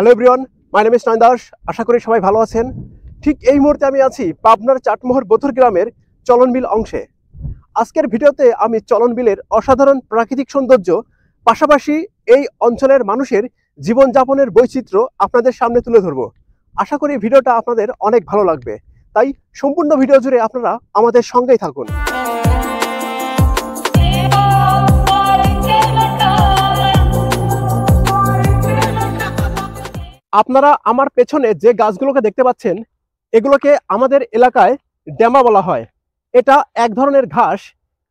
Hello everyone, my name is Nayan Das. আশা করি সবাই ভালো আছেন। ঠিক এই মুহূর্তে আমি আছি পাবনার চাটমোহর বথুর গ্রামের চলন বিল অংশে। আজকের ভিডিওতে আমি চলন বিলের অসাধারণ প্রাকৃতিক সৌন্দর্য, পাশাপাশি এই অঞ্চলের মানুষের জীবনযাপনের বৈচিত্র্য আপনাদের সামনে তুলে ধরব। আশা করি ভিডিওটা আপনাদের অনেক ভালো লাগবে, তাই সম্পূর্ণ ভিডিও জুড়ে আপনারা আমাদের সঙ্গেই থাকুন। আপনারা আমার পেছনে যে গাছগুলোকে দেখতে পাচ্ছেন, এগুলোকে আমাদের এলাকায় ড্যামা বলা হয়। এটা এক ধরনের ঘাস।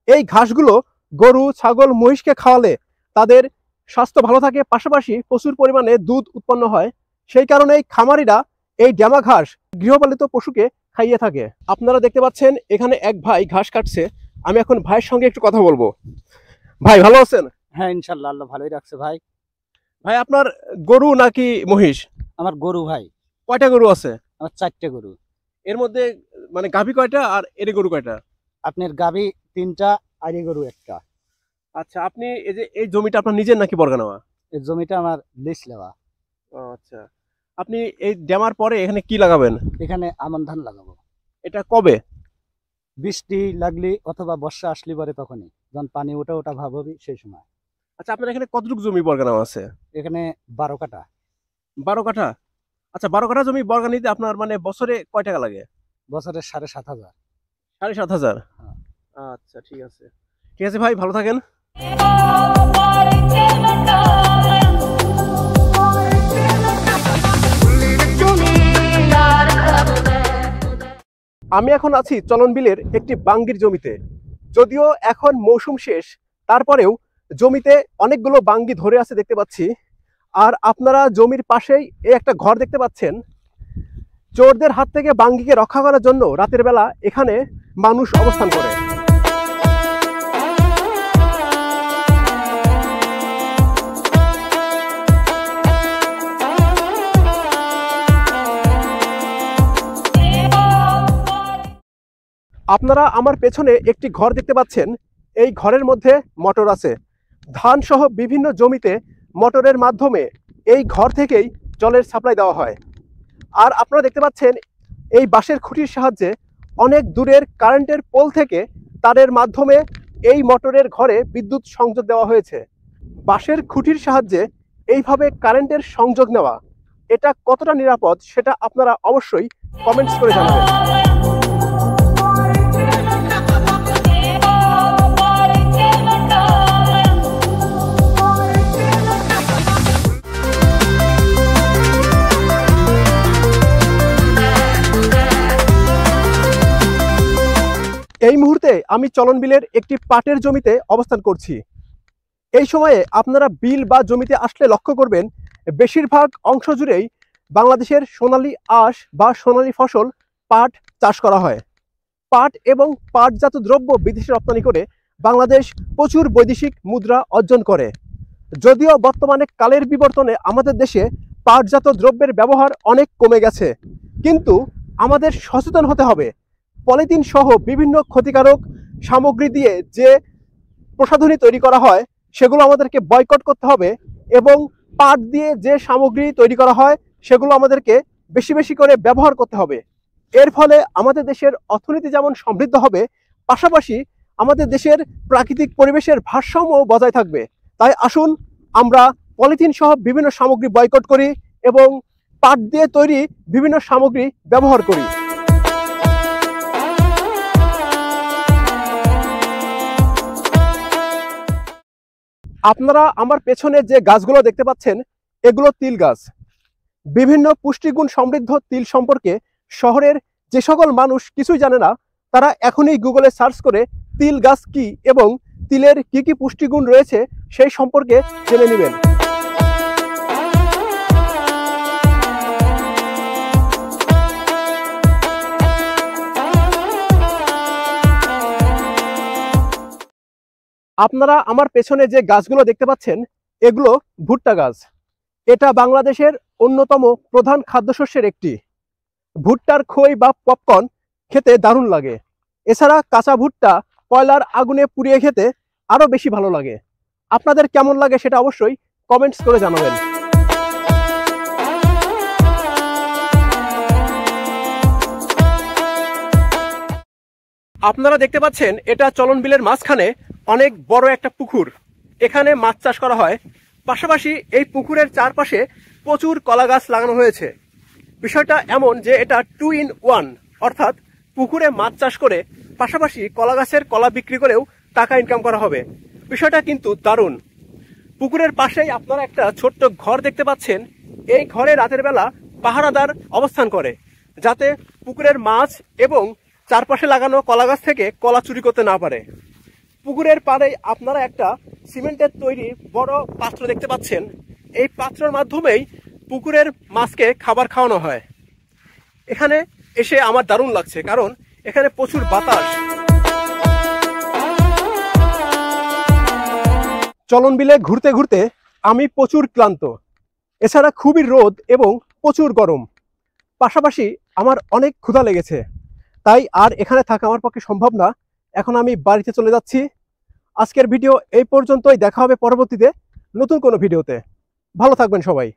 এই ঘাসগুলো গরু, ছাগল, মহিষকে খাওয়ালে তাদের স্বাস্থ্য ভালো থাকে, পাশাপাশি প্রচুর পরিমাণে দুধ উৎপন্ন হয়। সেই কারণেই খামারিরা এই ড্যামা ঘাস গৃহপালিত পশুকে খাইয়ে থাকে। আপনারা দেখতে পাচ্ছেন এখানে এক ভাই ঘাস কাটছে। আমি এখন ভাইয়ের সঙ্গে একটু কথা বলবো। ভাই ভালো আছেন? হ্যাঁ, ইনশাল্লাহ আল্লাহ ভালোই রাখছে ভাই। ভাই আপনার গরু নাকি মহিষ? আমার গরু ভাই। কয়টা গরু আছে? আমার 4টে গরু। এর মধ্যে মানে গাভী কয়টা আর এরে গরু কয়টা? আপনার গাভী 3টা আর এই গরু 1টা। আচ্ছা, আপনি এই জমিটা আপনার নিজের নাকি বর্গা নেওয়া? এই জমিটা আমার লিজ নেওয়া। আচ্ছা, আপনি এই ড্যামার পরে এখানে কি লাগাবেন? এখানে আমন ধান লাগাবো। এটা কবে? বৃষ্টি লাগলি অথবা বর্ষা আসলি পরে তখনই, যখন পানি ওটা ভাব হবে সেই সময়। আচ্ছা, আপনার এখানে কতটুকু জমি বর্গা নেওয়া আছে? এখানে 12 কাঠা। 12 কাঠা? আচ্ছা, 12 কাঠা জমি বর্গা নিতে আপনার মানে বছরে কয় টাকা লাগে? বছরে 7,500। 7,500? হ্যাঁ। আচ্ছা, ঠিক আছে ঠিক আছে ভাই, ভালো থাকেন। আমি এখন আছি চলন বিলের একটি বাঙ্গির জমিতে। যদিও এখন মৌসুম শেষ, তারপরেও জমিতে অনেকগুলো বাঙ্গি ধরে আছে দেখতে পাচ্ছি। আর আপনারা জমির পাশেই এই একটা ঘর দেখতে পাচ্ছেন। চোরদের হাত থেকে বাঙ্গিকে রক্ষা করার জন্য রাতের বেলা এখানে মানুষ অবস্থান করে। আপনারা আমার পেছনে একটি ঘর দেখতে পাচ্ছেন। এই ঘরের মধ্যে মোটর আছে। ধান সহ বিভিন্ন জমিতে মোটরের মাধ্যমে এই ঘর থেকেই জলের সাপ্লাই দেওয়া হয়। আর আপনারা দেখতে পাচ্ছেন এই বাঁশের খুঁটির সাহায্যে অনেক দূরের কারেন্টের পোল থেকে তারের মাধ্যমে এই মোটরের ঘরে বিদ্যুৎ সংযোগ দেওয়া হয়েছে। বাঁশের খুঁটির সাহায্যে এইভাবে কারেন্টের সংযোগ নেওয়া, এটা কতটা নিরাপদ সেটা আপনারা অবশ্যই কমেন্টস করে জানাবেন। এই মুহূর্তে আমি চলন বিলের একটি পাটের জমিতে অবস্থান করছি। এই সময়ে আপনারা বিল বা জমিতে আসলে লক্ষ্য করবেন বেশিরভাগ অংশ জুড়েই বাংলাদেশের সোনালী আঁশ বা সোনালী ফসল পাট চাষ করা হয়। পাট এবং পাটজাত দ্রব্য বিদেশে রপ্তানি করে বাংলাদেশ প্রচুর বৈদেশিক মুদ্রা অর্জন করে। যদিও বর্তমানে কালের বিবর্তনে আমাদের দেশে পাটজাত দ্রব্যের ব্যবহার অনেক কমে গেছে, কিন্তু আমাদের সচেতন হতে হবে। পলিথিন সহ বিভিন্ন ক্ষতিকারক সামগ্রী দিয়ে যে প্রসাধনী তৈরি করা হয় সেগুলো আমাদেরকে বয়কট করতে হবে, এবং পাট দিয়ে যে সামগ্রী তৈরি করা হয় সেগুলো আমাদেরকে বেশি বেশি করে ব্যবহার করতে হবে। এর ফলে আমাদের দেশের অর্থনীতি যেমন সমৃদ্ধ হবে, পাশাপাশি আমাদের দেশের প্রাকৃতিক পরিবেশের ভারসাম্য বজায় থাকবে। তাই আসুন আমরা পলিথিন সহ বিভিন্ন সামগ্রী বয়কট করি এবং পাট দিয়ে তৈরি বিভিন্ন সামগ্রী ব্যবহার করি। আপনারা আমার পেছনে যে গাছগুলো দেখতে পাচ্ছেন, এগুলো তিল গাছ। বিভিন্ন পুষ্টিগুণ সমৃদ্ধ তিল সম্পর্কে শহরের যে সকল মানুষ কিছুই জানে না, তারা এখনই গুগলে সার্চ করে তিল গাছ কি এবং তিলের কি কি পুষ্টিগুণ রয়েছে সেই সম্পর্কে জেনে নেবেন। আপনারা আমার পেছনে যে গাছগুলো দেখতে পাচ্ছেন, এগুলো ভুট্টা গাছ। এটা বাংলাদেশের অন্যতম প্রধান খাদ্যশস্যের একটি। ভুট্টার খই বা পপকর্ন খেতে দারুণ লাগে। এছাড়া কাঁচা ভুট্টা কয়লার আগুনে পুড়িয়ে খেতে আরো বেশি ভালো লাগে। আপনাদের কেমন লাগে সেটা অবশ্যই কমেন্টস করে জানাবেন। আপনারা দেখতে পাচ্ছেন এটা চলন বিলের মাঝখানে অনেক বড় একটা পুকুর। এখানে মাছ চাষ করা হয়, পাশাপাশি এই পুকুরের চারপাশে প্রচুর কলা গাছ লাগানো হয়েছে। বিষয়টা এমন যে এটা 2 in 1, অর্থাৎ পুকুরে মাছ চাষ করে পাশাপাশি কলা গাছের কলা বিক্রি করেও টাকা ইনকাম করা হবে। বিষয়টা কিন্তু দারুণ। পুকুরের পাশেই আপনারা একটা ছোট্ট ঘর দেখতে পাচ্ছেন। এই ঘরে রাতের বেলা পাহারাদার অবস্থান করে, যাতে পুকুরের মাছ এবং চারপাশে লাগানো কলা গাছ থেকে কলা চুরি করতে না পারে। পুকুরের পাড়েই আপনারা একটা সিমেন্টের তৈরি বড় পাত্র দেখতে পাচ্ছেন। এই পাত্রের মাধ্যমেই পুকুরের মাছকে খাবার খাওয়ানো হয়। এখানে এসে আমার দারুণ লাগছে, কারণ এখানে প্রচুর বাতাস। চলন বিলে ঘুরতে ঘুরতে আমি প্রচুর ক্লান্ত। এছাড়া খুবই রোদ এবং প্রচুর গরম, পাশাপাশি আমার অনেক ক্ষুধা লেগেছে। তাই আর এখানে থাকা আমার পক্ষে সম্ভব না। এখন আমি বাড়িতে চলে যাচ্ছি। আজকের ভিডিও এই পর্যন্তই। দেখা হবে পরবর্তীতে নতুন কোনো ভিডিওতে। ভালো থাকবেন সবাই।